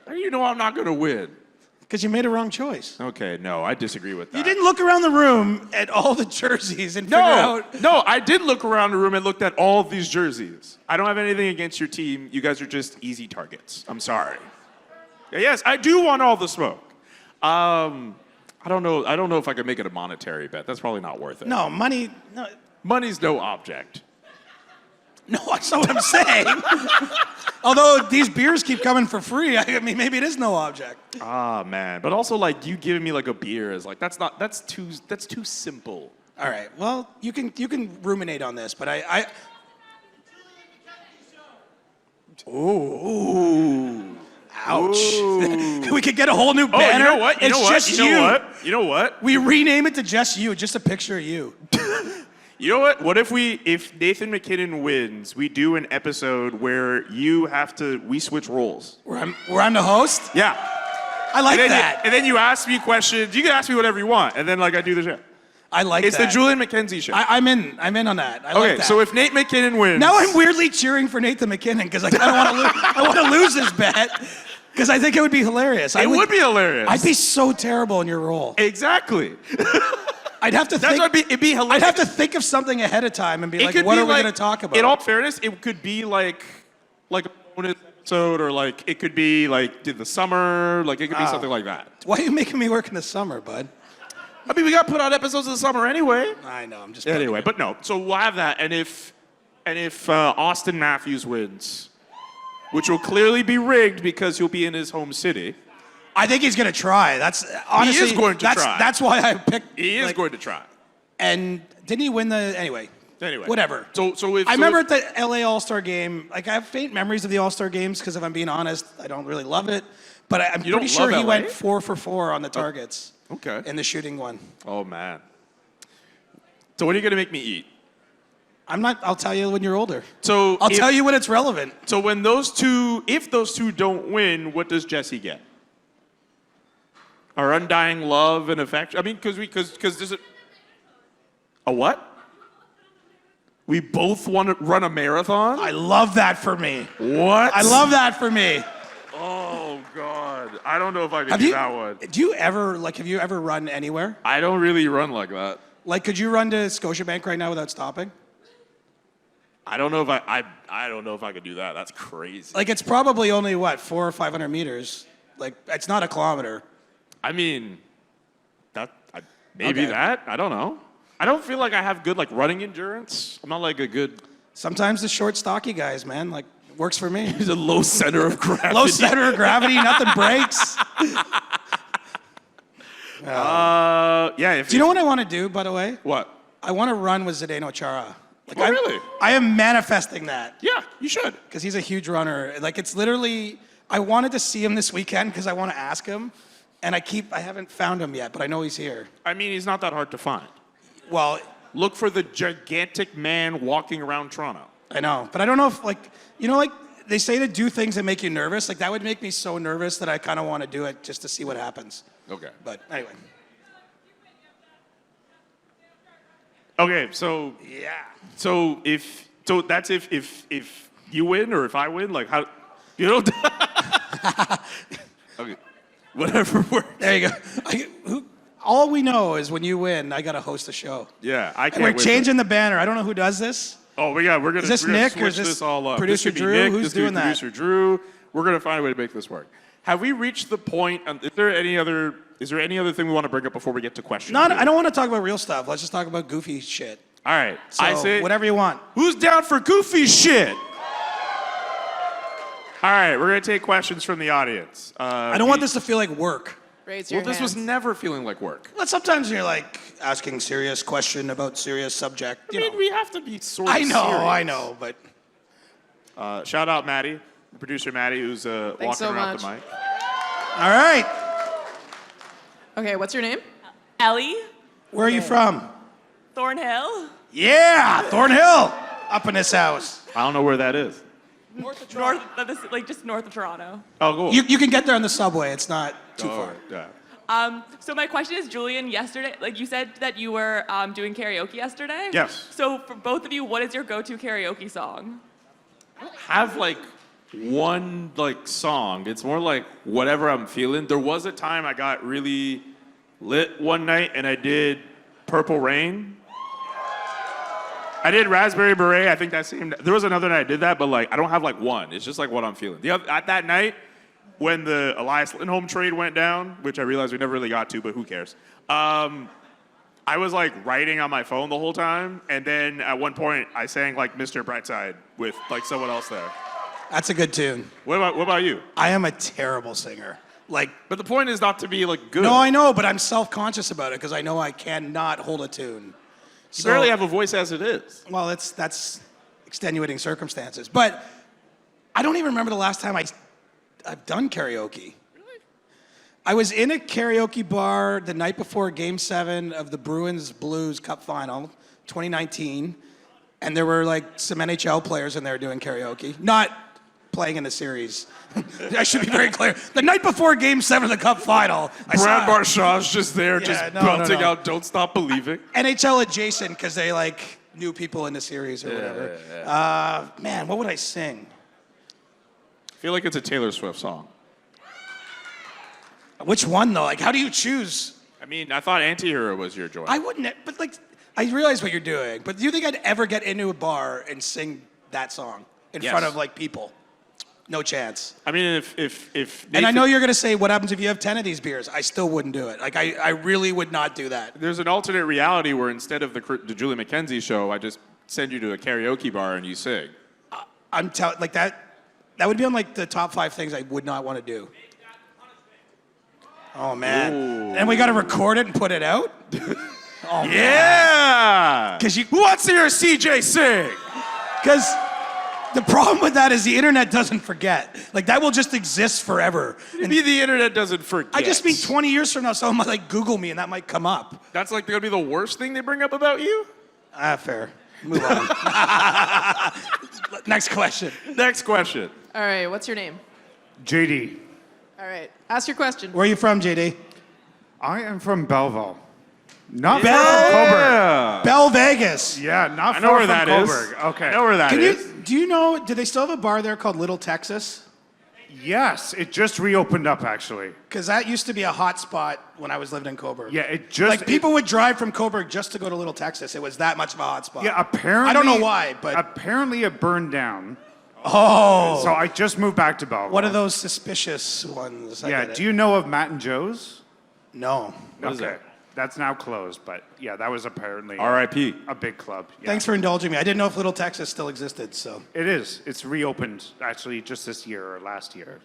How do you know I'm not going to win? Because you made a wrong choice. Okay, no, I disagree with that. You didn't look around the room at all the jerseys and figure out... No, I did look around the room and looked at all of these jerseys. I don't have anything against your team. You guys are just easy targets. I'm sorry. Yes, I do want all the smoke. I don't know if I could make it a monetary bet. That's probably not worth it. No, money... No. Money's no object. No, that's not what I'm saying. Although these beers keep coming for free, I mean, maybe it is no object. Ah, man. But also, like, you giving me, like, a beer is, like, that's too simple. All right. Well, you can ruminate on this, but I Ooh. Ouch. We could get a whole new banner. You know what? You It's know what? just You know what? You know what? We rename it to just you, just a picture of you. You know what? What if Nathan McKinnon wins, we do an episode where we switch roles. Where I'm the host? Yeah. I like that. And then you ask me questions. You can ask me whatever you want, and then I do the show. I like that. It's the Julian McKenzie show. I'm in on that. I like that. So if Nate McKinnon wins, now I'm weirdly cheering for Nathan McKinnon because I don't want to lose. I want to lose this bet because I think it would be hilarious. It would be hilarious. I'd be so terrible in your role. Exactly. I'd have to think. It'd be hilarious. I'd have to think of something ahead of time and be like, what are we going to talk about? In all fairness, it could be like a bonus episode, or it could be the summer, it could be something like that. Why are you making me work in the summer, bud? I mean, we got to put out episodes in the summer anyway. I know, I'm just Anyway, but no. So we'll have that, and if Austin Matthews wins, which will clearly be rigged because he'll be in his home city. I think he's going to try. That's honestly. He is going to try. That's why I picked. He is going to try. And didn't he win the anyway? Whatever. I remember at the LA All-Star game, I have faint memories of the All-Star games because if I'm being honest, I don't really love it. But I'm pretty sure he went 4 for 4 on the targets. Okay. In the shooting one. Oh man. So what are you gonna make me eat? I'm not. I'll tell you when you're older. So I'll tell you when it's relevant. So when if those two don't win, what does Jesse get? Our undying love and affection. I mean, because there's a what? We both want to run a marathon? I love that for me. What? I love that for me. Oh God, I don't know if I can do that one. Do you ever have you ever run anywhere? I don't really run like that. Could you run to Scotiabank right now without stopping? I don't know if I don't know if I could do that. That's crazy. It's probably only 400 or 500 meters. It's not a kilometer. I mean, maybe that. I don't know. I don't feel like I have good running endurance. I'm not a good. Sometimes the short, stocky guys, man, works for me. He's a low center of gravity. Low center of gravity, nothing breaks. Yeah. Do you know what I want to do, by the way? What? I want to run with Zdeno Chara. Really? I am manifesting that. Yeah, you should. Because he's a huge runner. It's literally, I wanted to see him this weekend because I want to ask him. And I haven't found him yet, but I know he's here. I mean, he's not that hard to find. Well, look for the gigantic man walking around Toronto. I know, but I don't know if they say to do things that make you nervous. That would make me so nervous that I kind of want to do it just to see what happens. Okay. But anyway. Okay, so yeah. So that's if you win or if I win, how Okay. Whatever works. There you go. All we know is when you win, I got to host a show. Yeah, I can't. And we're changing the banner. I don't know who does this. Oh, we're gonna. Is this Nick or is this all up. producer Drew? Nick, Who's doing that? Producer Drew. We're gonna find a way to make this work. Have we reached the point? Is there any other thing we want to bring up before we get to questions? I don't want to talk about real stuff. Let's just talk about goofy shit. All right. So, I say whatever you want. Who's down for goofy shit? All right, we're gonna take questions from the audience. I don't want this to feel like work. Raise your this hands. was never feeling like work. But sometimes you're asking serious question about serious subject. I mean, we have to be sort of serious. I know, but shout out Maddie, producer Maddie, who's walking so around much. the mic. all right. Okay, what's your name? Ellie. Where are you from? Thornhill. Yeah, Thornhill, up in this house. I don't know where that is. North, just north of Toronto. Oh, cool. You can get there on the subway. It's not too far. Yeah. So my question is, Julian, yesterday, you said that you were doing karaoke yesterday? Yes. So for both of you, what is your go-to karaoke song? Have one song. It's more whatever I'm feeling. There was a time I got really lit one night and I did Purple Rain. I did Raspberry Beret. I think there was another night I did that, but I don't have one. It's just what I'm feeling. At that night, when the Elias Lindholm trade went down, which I realized we never really got to, but who cares? I was writing on my phone the whole time, and then at one point I sang Mr. Brightside with someone else there. That's a good tune. What about you? I am a terrible singer. But the point is not to be good. No, I know, but I'm self-conscious about it because I know I cannot hold a tune. You barely have a voice as it is. Well, that's extenuating circumstances. But I don't even remember the last time I've done karaoke. Really? I was in a karaoke bar the night before Game 7 of the Bruins Blues Cup Final, 2019, and there were like some NHL players in there doing karaoke. Not playing in the series. I should be very clear. The night before Game 7 of the Cup Final, Brad Marchand's just there, no, belting no. out "Don't Stop Believing." NHL adjacent because they like knew people in the series or whatever. Man, what would I sing? I feel like it's a Taylor Swift song. Which one though? Like, how do you choose? I mean, I thought Antihero was your joy. I wouldn't, but like, I realize what you're doing. But do you think I'd ever get into a bar and sing that song in front of like people? No chance. I mean, if Nathan, And I know you're gonna say, what happens if you have 10 of these beers? I still wouldn't do it. Like, I really would not do that. there's an alternate reality where instead of the Julie McKenzie show, I just send you to a karaoke bar and you sing. I'm telling, like that would be on like the top 5 things I would not want to do. Oh man. Ooh. And we gotta record it and put it out? Oh man. Yeah. Because Who wants to hear CJ sing? Because the problem with that is the internet doesn't forget. Like, that will just exist forever. And Maybe the internet doesn't forget. I just mean 20 years from now, someone might like Google me and that might come up. That's like gonna be the worst thing they bring up about you? Fair. Move on. Next question. Next question. All right, what's your name? JD. All right, ask your question. Where are you from, JD? I am from Belleville. Not Bell- far from Coburg. Yeah. Bell Vegas. Yeah, not I know far where from that is. Coburg. Okay. I know where that Can is. do you know, do they still have a bar there called Little Texas? Yes, it just reopened up actually. Because that used to be a hot spot when I was living in Coburg. Yeah, it just Like, people would drive from Coburg just to go to Little Texas. It was that much of a hot spot. Yeah, apparently. I don't know why, but apparently it burned down. oh, So I just moved back to Belleville. what are those suspicious ones? I Yeah. get it. Do you know of Matt and Joe's? No. What is that? That's now closed, but yeah, that was apparently R.I.P. a big club. Yeah. Thanks for indulging me. I didn't know if Little Texas still existed, so. It is. It's reopened actually just this year or last year.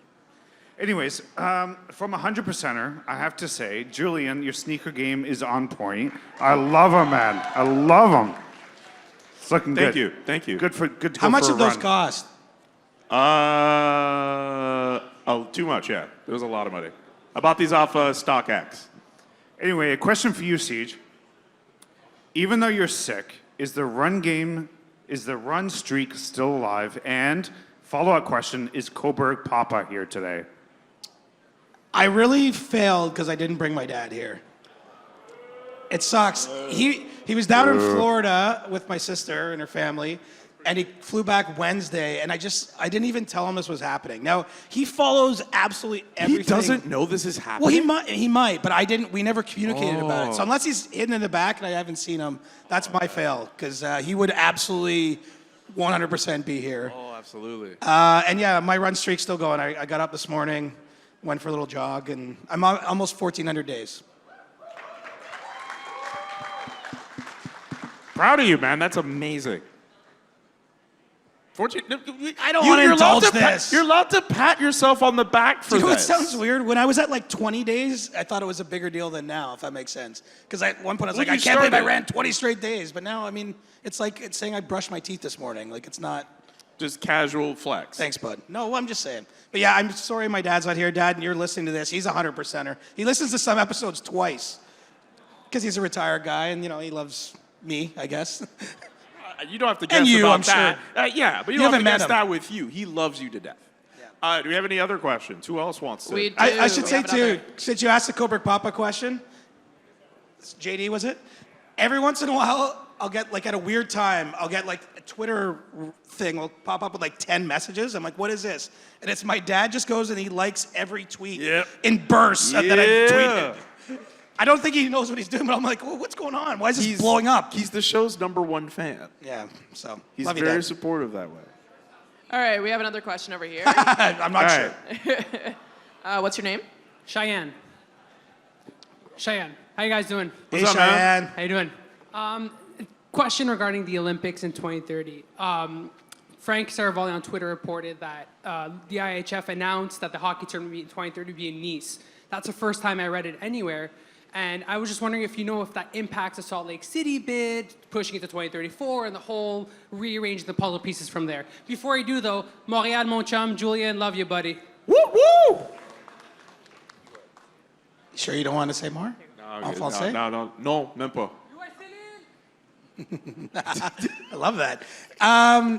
Anyways, from a 100%er, I have to say, Julian, your sneaker game is on point. I love him, man. I love him. It's looking Thank good. you. Thank you. Good to go How much for did a those run. cost? Too much, yeah. It was a lot of money. I bought these off StockX. Anyway, a question for you, Siege. Even though you're sick, is the run streak still alive? And follow-up question, is Coburg Papa here today? I really failed because I didn't bring my dad here. It sucks. He was down in Florida with my sister and her family, and he flew back Wednesday, and I didn't even tell him this was happening. Now, he follows absolutely everything. He doesn't know this is happening? Well, he might, but we never communicated about it. So unless he's hidden in the back and I haven't seen him, that's my fail, because he would absolutely 100% be here. Oh, absolutely. And yeah, my run streak's still going. I got up this morning, went for a little jog, and I'm almost 1,400 days. Proud of you, man. That's amazing. I don't want to indulge this. You're allowed to pat yourself on the back for You know what this. sounds weird? When I was at like 20 days, I thought it was a bigger deal than now, if that makes sense. Because at one point I was When like, I you can't believe I started. ran 20 straight days. But now, I mean, it's like it's saying I brushed my teeth this morning. Like, it's not. Just casual flex. Thanks, bud. No, I'm just saying. But yeah, I'm sorry my dad's not here. Dad, and you're listening to this. He's a 100%er. He listens to some episodes twice. Because he's a retired guy and, he loves me, I guess. You don't have to guess And you, about I'm that. sure. Yeah, but you You don't have haven't to met guess him. that with you. He loves you to death. Do we have any other questions? Who else wants to? We do. I should We say, have too, another. since you asked the Coburg Papa question, JD, was it? Every once in a while, I'll get, like, at a weird time, I'll get, like, a Twitter thing will pop up with, like, 10 messages. I'm like, what is this? And it's my dad just goes and he likes every tweet in bursts that I've tweeted. I don't think he knows what he's doing, but I'm like, well, what's going on? Why is this blowing up? He's the show's #1 fan. Yeah, so He's love you, very Dad. supportive that way. All right, we have another question over here. I'm not All sure. right. What's your name? Cheyenne. How you guys doing? Hey, What's up, man? Cheyenne. How you doing? Question regarding the Olympics in 2030. Frank Saravalli on Twitter reported that the IHF announced that the hockey tournament in 2030 would be in Nice. That's the first time I read it anywhere. And I was just wondering if you know if that impacts the Salt Lake City bid, pushing it to 2034, and the whole rearranging the puzzle pieces from there. Before I do, though, Montreal, mon chum, Julian, love you, buddy. Woo woo! Sure you don't want to say more? En français? No, même pas. I love that.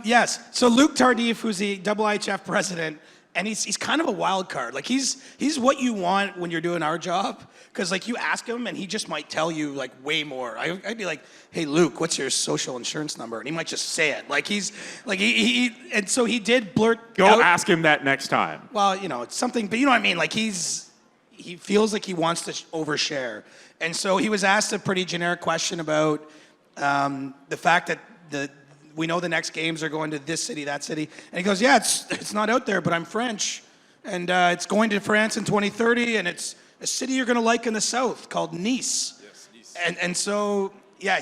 Yes. So Luc Tardif, who's the IIHF president, and he's kind of a wild card. Like he's what you want when you're doing our job, because like you ask him and he just might tell you like way more. I'd be like, hey Luke, what's your social insurance number? And he might just say it. Like he's like he and so he did blurt. Go out, ask him that next time. Well, you know, it's something, but you know what I mean. Like he feels like he wants to overshare, and so he was asked a pretty generic question about the fact that we know the next games are going to this city, that city, and he goes, yeah, it's not out there, but I'm French, and it's going to France in 2030, and it's a city you're going to like in the south called Nice. Yes, Nice. And so yeah,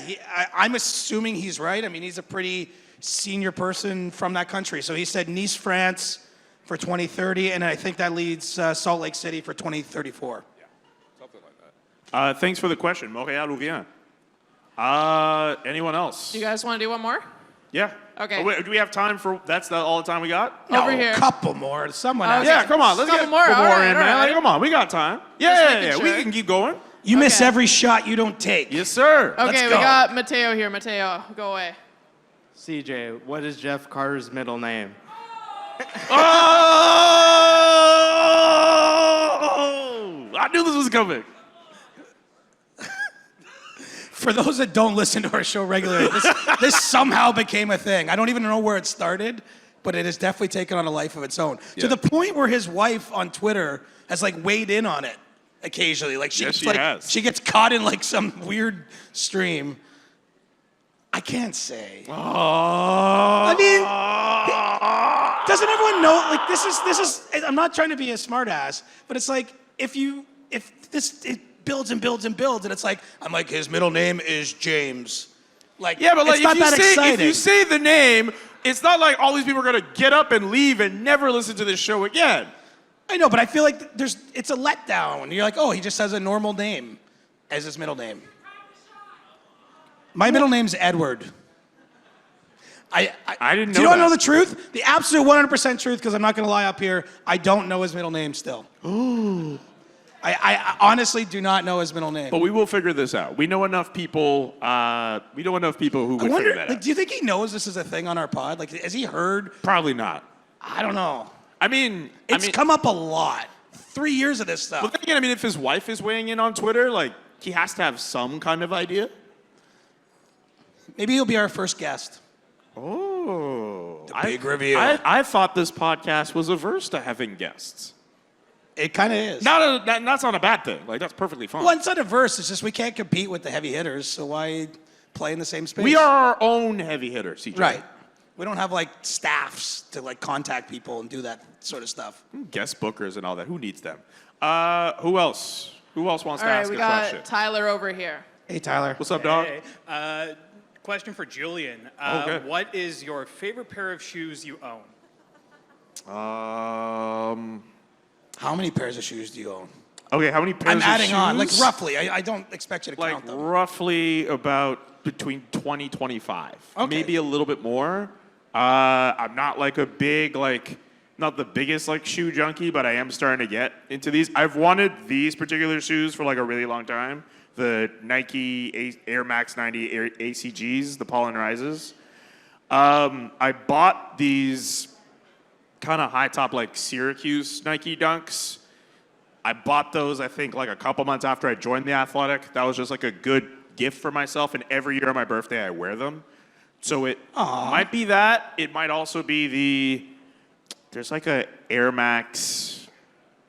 I'm assuming he's right. I mean, he's a pretty senior person from that country, so he said Nice, France for 2030, and I think that leads Salt Lake City for 2034. Yeah, something like that. Thanks for the question. Montréal ou rien? Anyone else? Do you guys want to do one more? Yeah. Okay. Oh, wait, do we have time for? That's all the time we got? No, Over here. a couple more. Someone Okay. else. Yeah, come on. Let's Couple get more. a couple All more right, in, all man. right. Like, come on, we got time. Just Yeah, making we sure. can keep going. You miss Okay. every shot you don't take. Yes, sir. Okay, we go. got Mateo here. Mateo, go away. CJ, what is Jeff Carter's middle name? Oh! I knew this was coming. For those that don't listen to our show regularly, this somehow became a thing. I don't even know where it started, but it has definitely taken on a life of its own. Yeah. To the point where his wife on Twitter has like weighed in on it occasionally. Like Yes, she like has. she gets caught in like some weird stream. I can't say. Oh. I mean, doesn't everyone know? Like this is. I'm not trying to be a smartass, but it's like if it builds and builds and builds, and it's like I'm like his middle name is James. Like Yeah, but like it's not that if exciting. you say the name, it's not like all these people are gonna get up and leave and never listen to this show again. I know, but I feel like it's a letdown. You're like, oh, he just has a normal name as his middle name. My middle name's Edward. I didn't know Do you want to that. know the truth? The absolute 100% truth, because I'm not going to lie up here. I don't know his middle name still. Ooh. I honestly do not know his middle name. But we will figure this out. We know enough people. We know enough people who would I wonder, figure that like, out. do you think he knows this is a thing on our pod? Like, has he heard? Probably not. I don't know. I mean, It's come up a lot. 3 years of this stuff. But then again, I mean, if his wife is weighing in on Twitter, like he has to have some kind of idea. Maybe he'll be our first guest. Oh, big reveal. I thought this podcast was averse to having guests. It kind of is. That's not a bad thing. Like that's perfectly fine. Well, it's not averse. It's just we can't compete with the heavy hitters, so why play in the same space? We are our own heavy hitters, CJ. Right. We don't have like staffs to like contact people and do that sort of stuff. Guest bookers and all that. Who needs them? Who else? Who else wants All to right, ask we a got question? Tyler over here. Hey, Tyler. What's up, dog? Hey, question for Julian. Okay. What is your favorite pair of shoes you own? How many pairs of shoes do you own? Okay, how many pairs I'm of adding on, like shoes? roughly. I don't expect you to Like count them. roughly about between 20, 25. Okay. Maybe a little bit more. I'm not like a big, like, not the biggest like shoe junkie, but I am starting to get into these. I've wanted these particular shoes for like a really long time. The Nike Air Max 90 ACGs, the Pollen Rises. I bought these kind of high top like Syracuse Nike Dunks. I bought those, I think, like a couple months after I joined the Athletic. That was just like a good gift for myself, and every year on my birthday I wear them. So it might be that. It might also be there's like a Air Max,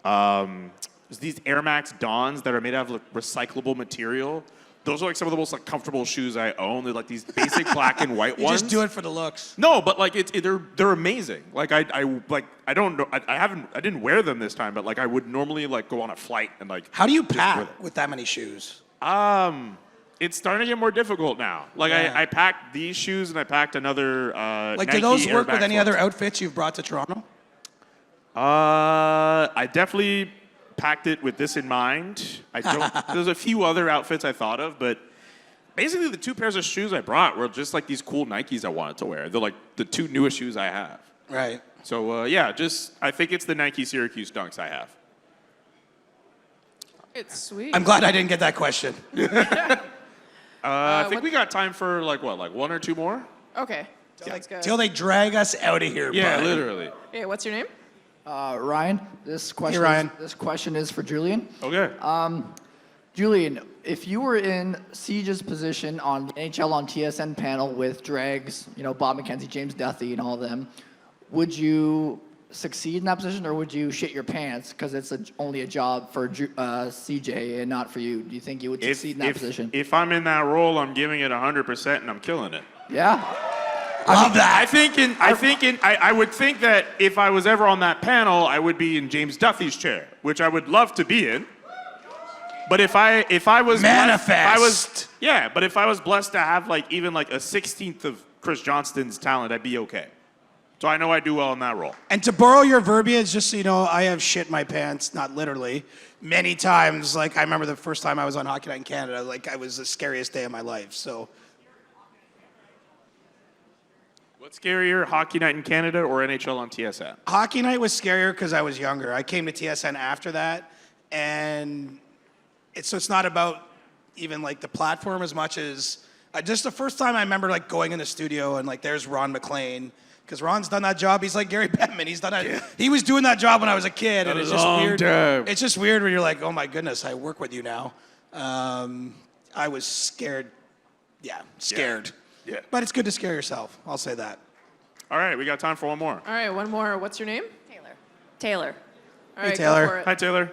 there's these Air Max Dons that are made out of like recyclable material. Those are like some of the most like comfortable shoes I own. They're like these basic black and white You ones. just do it for the looks. No, but like they're amazing. Like I don't know. I didn't wear them this time, but like I would normally like go on a flight and like. How do you just wear them. pack with that many shoes? It's starting to get more difficult now. Like Yeah. I packed these shoes and I packed another. Like, Nike do those Air work with Max any ones. other outfits you've brought to Toronto? I definitely packed it with this in mind. I don't. There's a few other outfits I thought of, but basically the 2 pairs of shoes I brought were just like these cool Nikes I wanted to wear. They're like the 2 newest shoes I have. Right. So yeah, I think it's the Nike Syracuse Dunks I have. It's sweet. I'm glad I didn't get that question. I think we got time for like 1 or 2 more. Okay. Sounds good. Till they drag us out of here. Yeah, bud. literally. Hey, what's your name? Ryan, this question. Ryan. This question is for Julian. Okay. Julian, if you were in Siege's position on the NHL on TSN panel with Dregs, Bob McKenzie, James Duthie, and all of them, would you succeed in that position, or would you shit your pants because it's only a job for CJ and not for you? Do you think you would succeed in that position? If I'm in that role, I'm giving it 100% and I'm killing it. Yeah. Love that. I would think that if I was ever on that panel, I would be in James Duthie's chair, which I would love to be in. But if I was Manifest. but if I was blessed to have even a 16th of Chris Johnston's talent, I'd be okay. So I know I do well in that role. And to borrow your verbiage, just so you know, I have shit my pants, not literally, many times. I remember the first time I was on Hockey Night in Canada, I was the scariest day of my life. So. What's scarier, Hockey Night in Canada or NHL on TSN? Hockey Night was scarier because I was younger. I came to TSN after that, and it's not about even the platform as much as just the first time I remember going in the studio and there's Ron McLean, because Ron's done that job. He's like Gary Bettman. He's done that. Yeah. He was doing that job when I was a kid, and it's just weird. Time. It's just weird when you're like, oh my goodness, I work with you now. I was scared. Yeah, scared. Yeah. But it's good to scare yourself. I'll say that. All right, we got time for one more. All right, one more. What's your name? Taylor. All right, Taylor. Go for it. Hi, Taylor.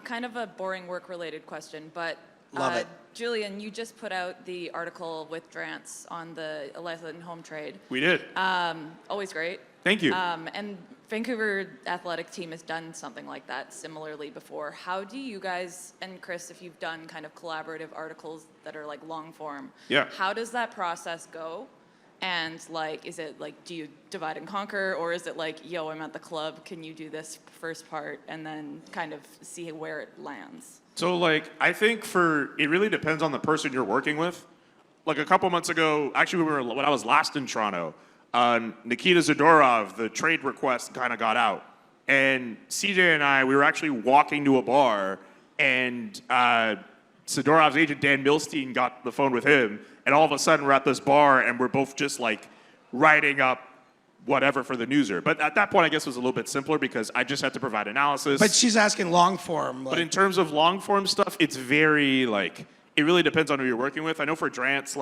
Kind of a boring work-related question, but Love it. Julian, you just put out the article with Drance on the Elias Lindholm trade. We did. Always great. Thank you. And Vancouver athletic team has done something like that similarly before. How do you guys, and Chris, if you've done kind of collaborative articles that are long form, Yeah. how does that process go? And is it do you divide and conquer, or is it yo, I'm at the club, can you do this first part, and then kind of see where it lands? So I think it really depends on the person you're working with. A couple months ago, actually when I was last in Toronto, Nikita Zadorov, the trade request kind of got out. And CJ and I, we were actually walking to a bar, and Zadorov's agent, Dan Milstein, got the phone with him. And all of a sudden, we're at this bar, and we're both just writing up whatever for the newser. But at that point, I guess it was a little bit simpler because I just had to provide analysis. But she's asking long form. But in terms of long form stuff, it's very it really depends on who you're working with. I know for Drance,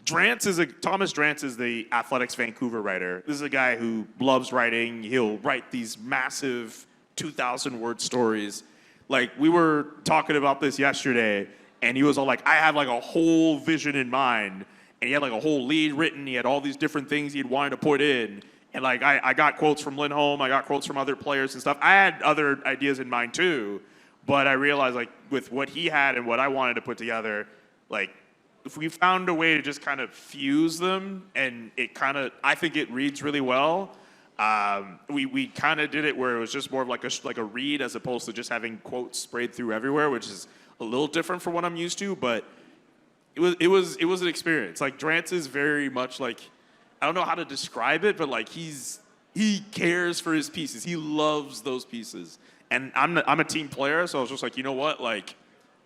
Thomas Drance is the Athletics Vancouver writer. This is a guy who loves writing. He'll write these massive 2,000-word stories. We were talking about this yesterday, and he was all I have a whole vision in mind. And he had a whole lead written. He had all these different things he'd wanted to put in. And I got quotes from Lindholm. I got quotes from other players and stuff. I had other ideas in mind too. But I realized with what he had and what I wanted to put together, if we found a way to just kind of fuse them, and I think it reads really well. We kind of did it where it was just more of a read as opposed to just having quotes sprayed through everywhere, which is a little different from what I'm used to, but it was an experience. Drance is very much I don't know how to describe it, but he cares for his pieces. He loves those pieces, and I'm a team player, so I was just you know what,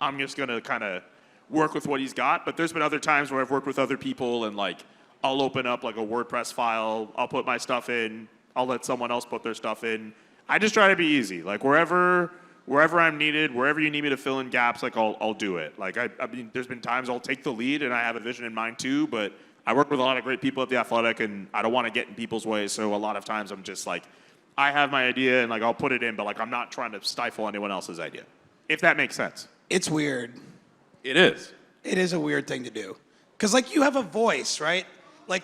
I'm just gonna kind of work with what he's got. But there's been other times where I've worked with other people, and I'll open up a WordPress file, I'll put my stuff in, I'll let someone else put their stuff in. I just try to be easy. Wherever I'm needed, wherever you need me to fill in gaps, I'll do it. I mean, there's been times I'll take the lead and I have a vision in mind too, but I work with a lot of great people at The Athletic, and I don't want to get in people's way, so a lot of times I'm just I have my idea and I'll put it in, but I'm not trying to stifle anyone else's idea. If that makes sense. It's weird. It is. It is a weird thing to do. Because you have a voice, right?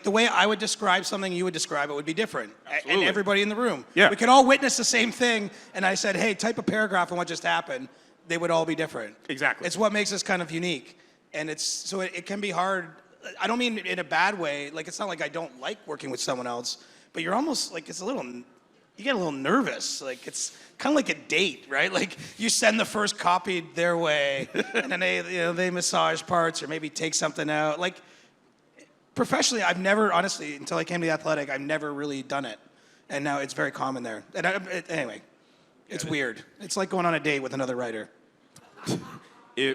The way I would describe something, you would describe it would be different. Absolutely. And everybody in the room. Yeah. We could all witness the same thing, and I said, hey, type a paragraph on what just happened. They would all be different. Exactly. It's what makes us kind of unique. And it can be hard. I don't mean in a bad way. It's not I don't like working with someone else, but you're almost it's a little, you get a little nervous. Like it's kind of like a date, right? Like you send the first copy their way, and then they massage parts or maybe take something out. Like professionally, I've never, honestly, until I came to the Athletic, I've never really done it, and now it's very common there. And anyway, it's weird. It's like going on a date with another writer.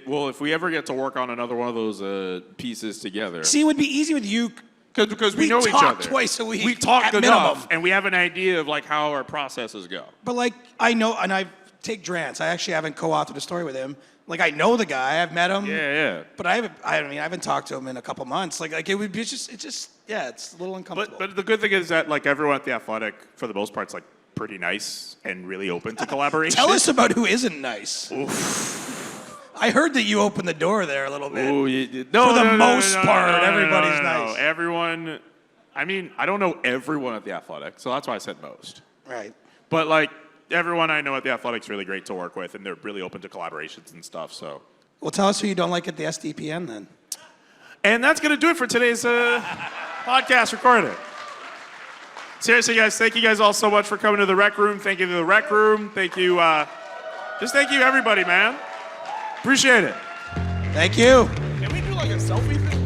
Well, if we ever get to work on another one of those pieces together. See, it would be easy with you. Because we know each talk other. twice a week. We talk at enough, minimum. and we have an idea of like how our processes go. But like I know, and I take Drance. I actually haven't co-authored a story with him. Like I know the guy. I've met him. Yeah. But I haven't talked to him in a couple months. Like it would be it's a little uncomfortable. But the good thing is that like everyone at the Athletic, for the most part, is like pretty nice and really open to collaboration. Tell us about who isn't nice. Oof. I heard that you opened the door there a little bit. Ooh, For the most part, everybody's nice. Everyone, I mean, I don't know everyone at the Athletic, so that's why I said most. Right. But like everyone I know at the Athletic's really great to work with, and they're really open to collaborations and stuff. So. Well, tell us who you don't like at the SDPN then. And that's gonna do it for today's podcast recording. Seriously, guys, thank you guys all so much for coming to the Rec Room. Thank you to the Rec Room. Thank you, just thank you everybody, man. Appreciate it. Thank you. Can we do like a selfie thing?